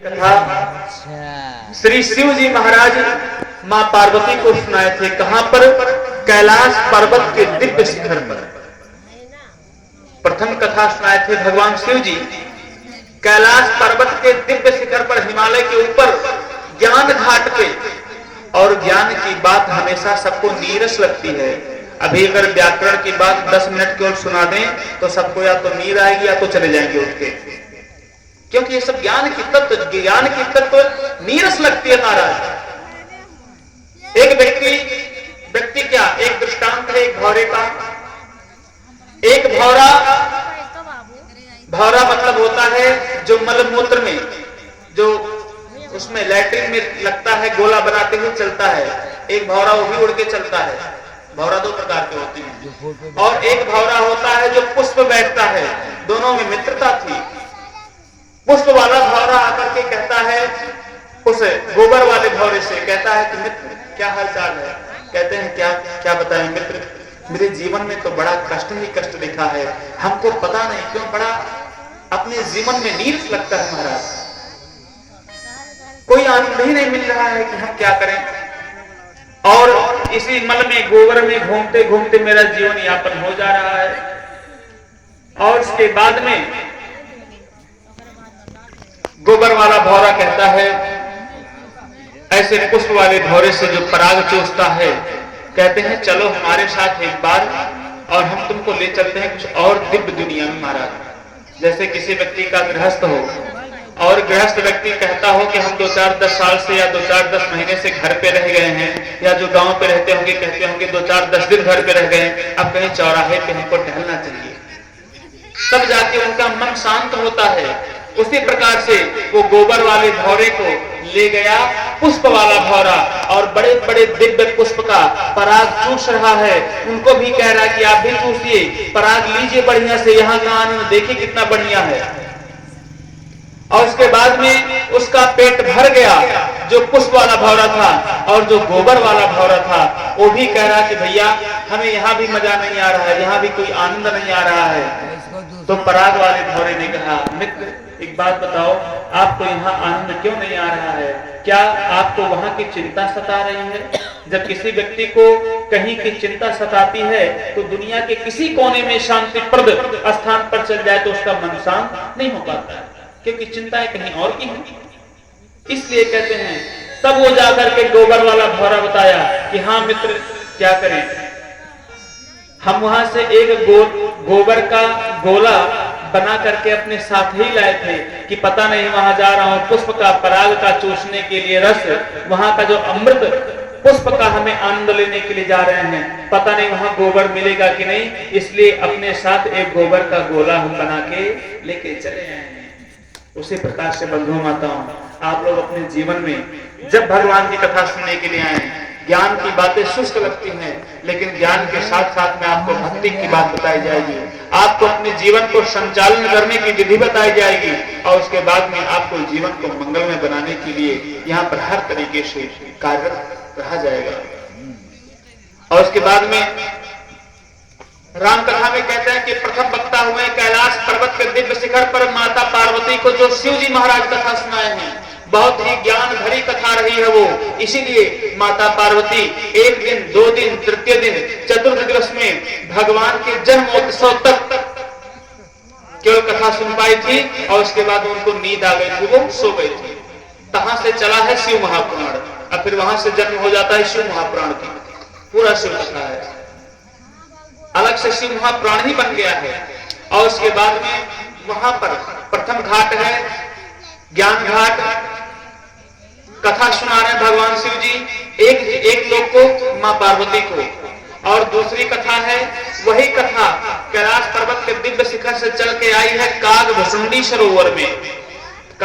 कथा श्री शिव जी महाराज मां पार्वती को सुनाए थे। कहां पर? कैलाश पर्वत के दिव्य शिखर पर। प्रथम कथा सुनाए थे भगवान शिव जी कैलाश पर्वत के दिव्य शिखर पर, हिमालय के ऊपर ज्ञान घाट पे। और ज्ञान की बात हमेशा सबको नीरस लगती है। अभी अगर व्याकरण की बात 10 मिनट केवल सुना दें तो सबको या तो नींद आएगी या तो चले जाएंगे उठ के, क्योंकि ये सब ज्ञान की तत्व नीरस लगती है महाराज। एक व्यक्ति क्या, एक दृष्टांत है एक भौरे का। एक भौरा मतलब होता है जो मलमूत्र में, जो उसमें लैट्रिन में लगता है, गोला बनाते हुए चलता है। एक भौरा वो भी उड़ के चलता है। भौरा 2 प्रकार के होते हैं। और एक भौरा होता है जो पुष्प बैठता है। दोनों में मित्रता थी। पुष्प वाला भौरा आकर के कहता है उस गोबर वाले भौरे से, कहता है कि मित्र क्या हाल चाल है? कहते हैं क्या बताएं मित्र, मेरे जीवन में तो बड़ा कष्ट ही कष्ट दिखा है। हमको पता नहीं क्यों बड़ा अपने जीवन में नीरस लगता है महाराज। कोई आनंद ही नहीं मिल रहा है कि हम क्या करें। और इसी मल में, गोबर में घूमते घूमते मेरा जीवन यापन हो जा रहा है। और उसके बाद में गोबर वाला भौरा कहता है ऐसे पुष्प वाले भौरे से जो पराग चूसता है, कहते हैं चलो हमारे साथ एक बार और हम तुमको ले चलते हैं कुछ और दिव्य दुनिया में महाराज। जैसे किसी व्यक्ति का गृहस्थ हो और गृहस्थ व्यक्ति कहता हो कि हम 2-4-10 साल से या 2-4-10 महीने से घर पे रह गए हैं, या जो गांव पे रहते होंगे कहते होंगे 2-4-10 दिन घर पे रह गए, अब कहीं चौराहे पे हमको टहलना चाहिए। तब जाके उनका मन शांत होता है। उसी प्रकार से वो गोबर वाले भौरे को ले गया पुष्प वाला भौरा, और बड़े बड़े दिव्य पुष्प का पराग चूस रहा है। उनको भी कह रहा है कि आप भी चूसिए, पराग लीजिए बढ़िया से, यहाँ का आनंद देखिए कितना बढ़िया है। और उसके बाद में उसका पेट भर गया जो पुष्प वाला भौरा था, और जो गोबर वाला भौरा था वो भी कह रहा कि भैया हमें यहाँ भी मजा नहीं आ रहा है, यहाँ भी कोई आनंद नहीं आ रहा है। तो पराग वाले भौरे ने कहा मित्र एक बात बताओ, आपको यहाँ आनंद क्यों नहीं आ रहा है? क्या आपको वहां की चिंता सता रही है? जब किसी व्यक्ति को कहीं की चिंता सताती है तो दुनिया के किसी कोने में शांतिप्रद स्थान पर चल जाए तो उसका मन शांत नहीं हो पाता, क्योंकि चिंताएं कहीं और की हैं। इसलिए कहते हैं तब वो जाकर के गोबर वाला भौरा बताया कि हाँ मित्र क्या करें, हम वहां से एक गोबर का गोला बना करके अपने साथ ही लाए थे कि पता नहीं वहां जा रहा हूं पुष्प का पराग का चूसने के लिए रस, वहां का जो अमृत पुष्प का हमें आनंद लेने के लिए जा रहे हैं, पता नहीं वहां गोबर मिलेगा कि नहीं, इसलिए अपने साथ एक गोबर का गोला हम बना के लेके चले आए हैं। उसी प्रकार से बंधुओं माताओं, आप लोग अपने जीवन में जब भगवान की कथा सुनने के लिए आए, ज्ञान की बातें शुष्क लगती हैं, लेकिन ज्ञान के साथ साथ में आपको भक्ति की बात बताई जाएगी, आपको अपने जीवन को संचालन करने की विधि बताई जाएगी, और उसके बाद में आपको जीवन को मंगलमय बनाने के लिए यहाँ पर हर तरीके से कार्यरत रहा जाएगा। और उसके बाद में राम कथा में कहते हैं कि प्रथम वक्ता हुए कैलाश पर्वत के दिव्य शिखर पर माता पार्वती को जो शिव जी महाराज कथा सुनाए हैं, बहुत ही ज्ञान भरी कथा रही है वो। इसीलिए माता पार्वती 1 दिन 2 दिन तृतीय दिन चतुर्थ दिवस में भगवान के जन्मोत्सव तक केवल कथा सुन पाई थी, और उसके बाद उनको नींद आ गई थी, वो सो गई थी। तहां से चला है शिव महापुराण, और फिर वहां से जन्म हो जाता है शिव महापुराण की, पूरा शिव कथा है, अलग से शिव महापुराण ही बन गया है। और उसके बाद में वहां पर प्रथम घाट है ज्ञान घाट, कथा सुना रहे भगवान शिव जी एक लोग को, मां पार्वती को, और दूसरी कथा है वही कथा कैलाश पर्वत के दिव्य शिखर से चल के आई है काग भुसुंडी सरोवर में।